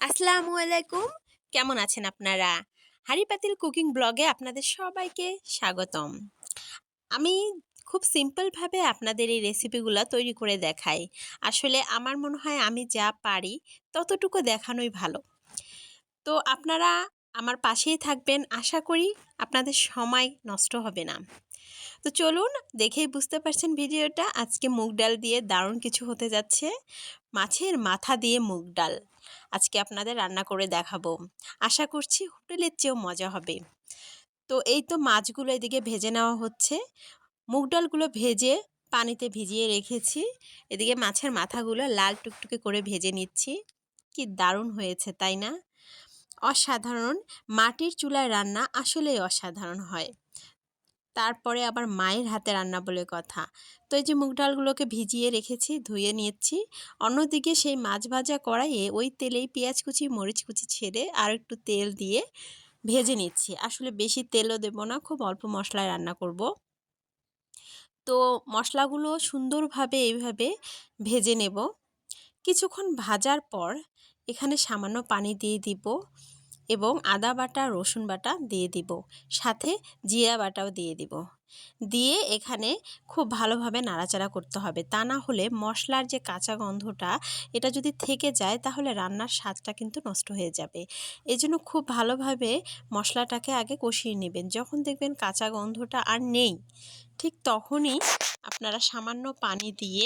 আসসালামু আলাইকুম। কেমন আছেন আপনারা? হাঁড়ি পাতিল কুকিং ব্লগে আপনাদের সবাইকে স্বাগতম। আমি খুব সিম্পলভাবে আপনাদের এই রেসিপিগুলা তৈরি করে দেখাই। আসলে আমার মনে হয় আমি যা পারি ততটুকু দেখানোই ভালো। তো আপনারা আমার পাশেই থাকবেন, আশা করি আপনাদের সময় নষ্ট হবে না। তো চলুন, দেখেই বুঝতে পারছেন ভিডিওটা আজকে মুগ ডাল দিয়ে দারুণ কিছু হতে যাচ্ছে। মাছের মাথা দিয়ে মুগ ডাল আজকে আপনাদের রান্না করে দেখাবো। আশা করছি হোটেলের চেয়েও মজা হবে। তো এই তো মাছগুলো এদিকে ভেজে নেওয়া হচ্ছে। মুগ ডালগুলো ভেজে পানিতে ভিজিয়ে রেখেছি। এদিকে মাছের মাথাগুলো লাল টুকটুকে করে ভেজে নিচ্ছি। কি দারুণ হয়েছে তাই না? অসাধারণ। মাটির চুলায় রান্না আসলেই অসাধারণ হয়। তারপরে আবার মায়ের হাতে রান্না বলে কথা। তো এই যে মুগ ডালগুলোকে ভিজিয়ে রেখেছি, ধুয়ে নিচ্ছি। অন্যদিকে সেই মাছ ভাজা কড়াইয়ে ওই তেলেই পেঁয়াজ কুচি, মরিচ কুচি ছেড়ে আর একটু তেল দিয়ে ভেজে নিচ্ছি। আসলে বেশি তেলও দেব না, খুব অল্প মশলায় রান্না করব। তো মশলাগুলো সুন্দরভাবে এইভাবে ভেজে নেব। কিছুক্ষণ ভাজার পর এখানে সামান্য পানি দিয়ে দিব এবং আদা বাটা, রসুন বাটা দিয়ে দিব, সাথে জিরা বাটাও দিয়ে দিব। দিয়ে এখানে খুব ভালোভাবে নাড়াচাড়া করতে হবে, তা না হলে মশলার যে কাঁচা গন্ধটা এটা যদি থেকে যায় তাহলে রান্নার স্বাদটা কিন্তু নষ্ট হয়ে যাবে। এই জন্য খুব ভালোভাবে মশলাটাকে আগে কষিয়ে নেবেন। যখন দেখবেন কাঁচা গন্ধটা আর নেই, ঠিক তখনই আপনারা সামান্য পানি দিয়ে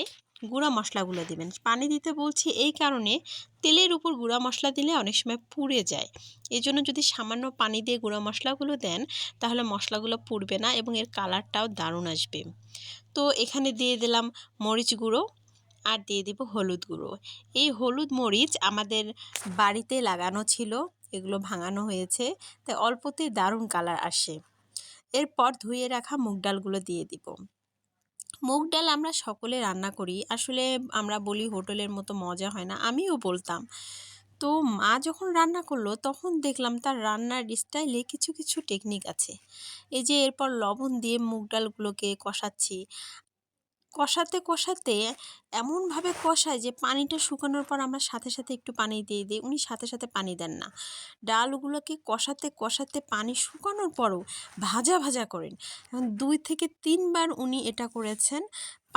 গুঁড়া মশলাগুলো দেবেন। পানি দিতে বলছি এই কারণে, তেলের উপর গুঁড়া মশলা দিলে অনেক সময় পুড়ে যায়। এই জন্য যদি সামান্য পানি দিয়ে গুঁড়া মশলাগুলো দেন তাহলে মশলাগুলো পুড়বে না এবং এর কালারটাও দারুণ আসবে। তো এখানে দিয়ে দিলাম মরিচ গুঁড়ো আর দিয়ে দিব হলুদ গুঁড়ো। এই হলুদ মরিচ আমাদের বাড়িতে লাগানো ছিল, এগুলো ভাঙানো হয়েছে, তাই অল্পতেই দারুণ কালার আসে। এরপর ধুয়ে রাখা মুগ ডালগুলো দিয়ে দিব। মুগ ডাল আমরা সকলে রান্না করি, আসলে আমরা বলি হোটেলের মতো মজা হয় না, আমিও বলতাম। তো মা যখন রান্না করলো তখন দেখলাম তার রান্নার স্টাইলে কিছু কিছু টেকনিক আছে। এই যে এরপর লবণ দিয়ে মুগ ডালগুলোকে কষাচ্ছি। কষাতে কষাতে এমনভাবে কষায় যে পানিটা শুকানোর পর আমরা সাথে সাথে একটু পানি দিয়ে দিই, উনি সাথে সাথে পানি দেন না। ডালগুলোকে কষাতে কষাতে পানি শুকানোর পরও ভাজা ভাজা করেন। এখন ২ থেকে ৩ বার উনি এটা করেছেন।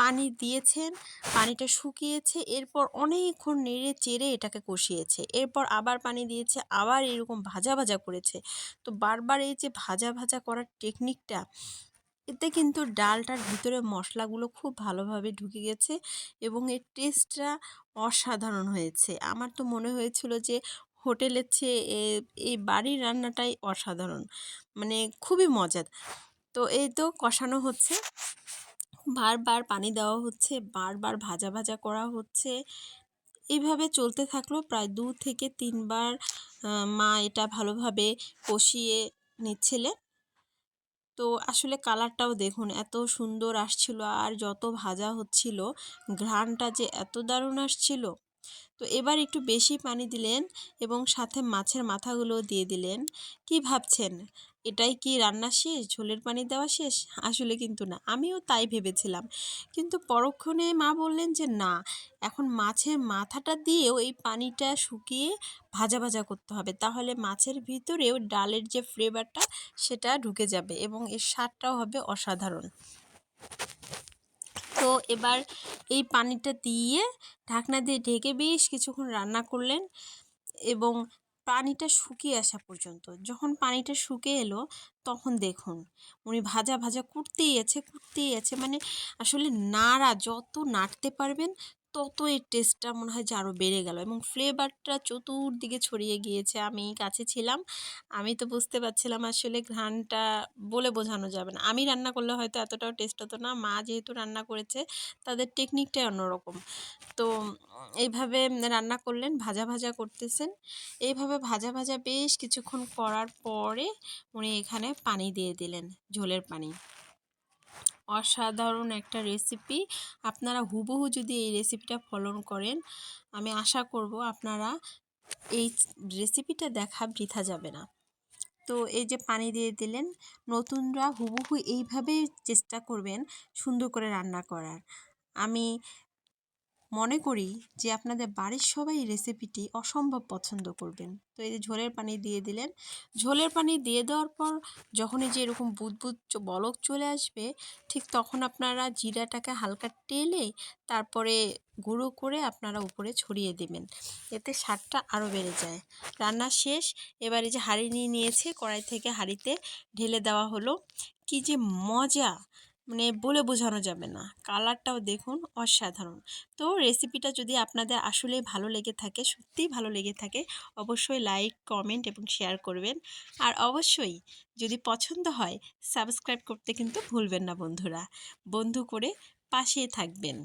পানি দিয়েছেন, পানিটা শুকিয়েছে, এরপর অনেকক্ষণ নেড়ে চেড়ে এটাকে কষিয়েছে। এরপর আবার পানি দিয়েছে, আবার এরকম ভাজা ভাজা করেছে। তো বারবার এই যে ভাজা ভাজা করার টেকনিকটা, এতে কিন্তু ডালটার ভিতরে মশলাগুলো খুব ভালোভাবে ঢুকে গেছে এবং এর টেস্টটা অসাধারণ হয়েছে। আমার তো মনে হয়েছিল যে হোটেলের চেয়ে এই বাড়ির রান্নাটাই অসাধারণ, মানে খুবই মজার। তো এই তো কষানো হচ্ছে, বারবার পানি দেওয়া হচ্ছে, বারবার ভাজা ভাজা করা হচ্ছে। এইভাবে চলতে থাকলো প্রায় ২ থেকে ৩ বার। মা এটা ভালোভাবে কষিয়ে নিচ্ছিলেন। তো আসলে কালারটাও দেখুন এত সুন্দর আসছিল, আর যত ভাজা হচ্ছিল ঘ্রাণটা যে এত দারুণ আসছিল। তো এবার একটু বেশি পানি দিলেন এবং সাথে মাছের মাথাগুলো দিয়ে দিলেন। কি ভাবছেন এটাই কি রান্না শেষ, ঝোলের পানি দেওয়া শেষ? আসলে কিন্তু না, আমিও তাই ভেবেছিলাম। কিন্তু পরক্ষণে মা বললেন যে না, এখন মাছের মাথাটা দিয়েও এই পানিটা শুকিয়ে ভাজা ভাজা করতে হবে, তাহলে মাছের ভিতরেও ডালের যে ফ্লেভারটা সেটা ঢুকে যাবে এবং এর স্বাদটাও হবে অসাধারণ। তো এবার এই পানিটা দিয়ে ঢাকনা দিয়ে ঢেকে বেশ কিছুক্ষণ রান্না করলেন এবং পানিটা শুকিয়ে আসা পর্যন্ত। যখন পানিটা শুকিয়ে এলো তখন দেখুন উনি ভাজা ভাজা করতেই আছে, মানে আসলে যত নাড়তে পারবেন তত এর টেস্টটা মনে হয় যে আরও বেড়ে গেল এবং ফ্লেভারটা চতুর্দিকে ছড়িয়ে গিয়েছে। আমি কাছে ছিলাম, আমি তো বুঝতে পারছিলাম আসলে ঘ্রাণটা বলে বোঝানো যাবে না। আমি রান্না করলে হয়তো এতটাও টেস্ট হতো না, মা যেহেতু রান্না করেছে তাদের টেকনিকটাই অন্যরকম। তো এইভাবে রান্না করলেন, ভাজা ভাজা করতেছেন। এইভাবে ভাজা ভাজা বেশ কিছুক্ষণ করার পরে উনি এখানে পানি দিয়ে দিলেন, ঝোলের পানি। অসাধারণ একটা রেসিপি। আপনারা হুবহু যদি এই রেসিপিটা ফলো করেন, আমি আশা করব আপনারা এই রেসিপিটা দেখা বৃথা যাবে না। তো এই যে পানি দিয়ে দিলেন, নতুনরা হুবহু এইভাবেই চেষ্টা করবেন সুন্দর করে রান্না করার। আমি মনে করি যে আপনাদের বাড়ির সবাই এই রেসিপিটি অসম্ভব পছন্দ করবেন। তো এই যে ঝোলের পানি দিয়ে দিলেন। ঝোলের পানি দিয়ে দেওয়ার পর যখনই যে এরকম বুদবুদ বলক চলে আসবে, ঠিক তখন আপনারা জিরাটাকে হালকা টেলে তারপরে গুঁড়ো করে আপনারা উপরে ছড়িয়ে দেবেন। এতে স্বাদটা আরও বেড়ে যায়। রান্না শেষ। এবারে যে হাঁড়ি নিয়ে নিয়েছে, কড়াই থেকে হাঁড়িতে ঢেলে দেওয়া হলো। কি যে মজা, মানে বলে বোঝানো যাবে না। কালারটাও দেখুন অসাধারণ। তো রেসিপিটা যদি আপনাদের আসলেই ভালো লেগে থাকে, সত্যিই ভালো লেগে থাকে, অবশ্যই লাইক, কমেন্ট এবং শেয়ার করবেন। আর অবশ্যই যদি পছন্দ হয় সাবস্ক্রাইব করতে কিন্তু ভুলবেন না বন্ধুরা। বন্ধু করে পাশেই থাকবেন।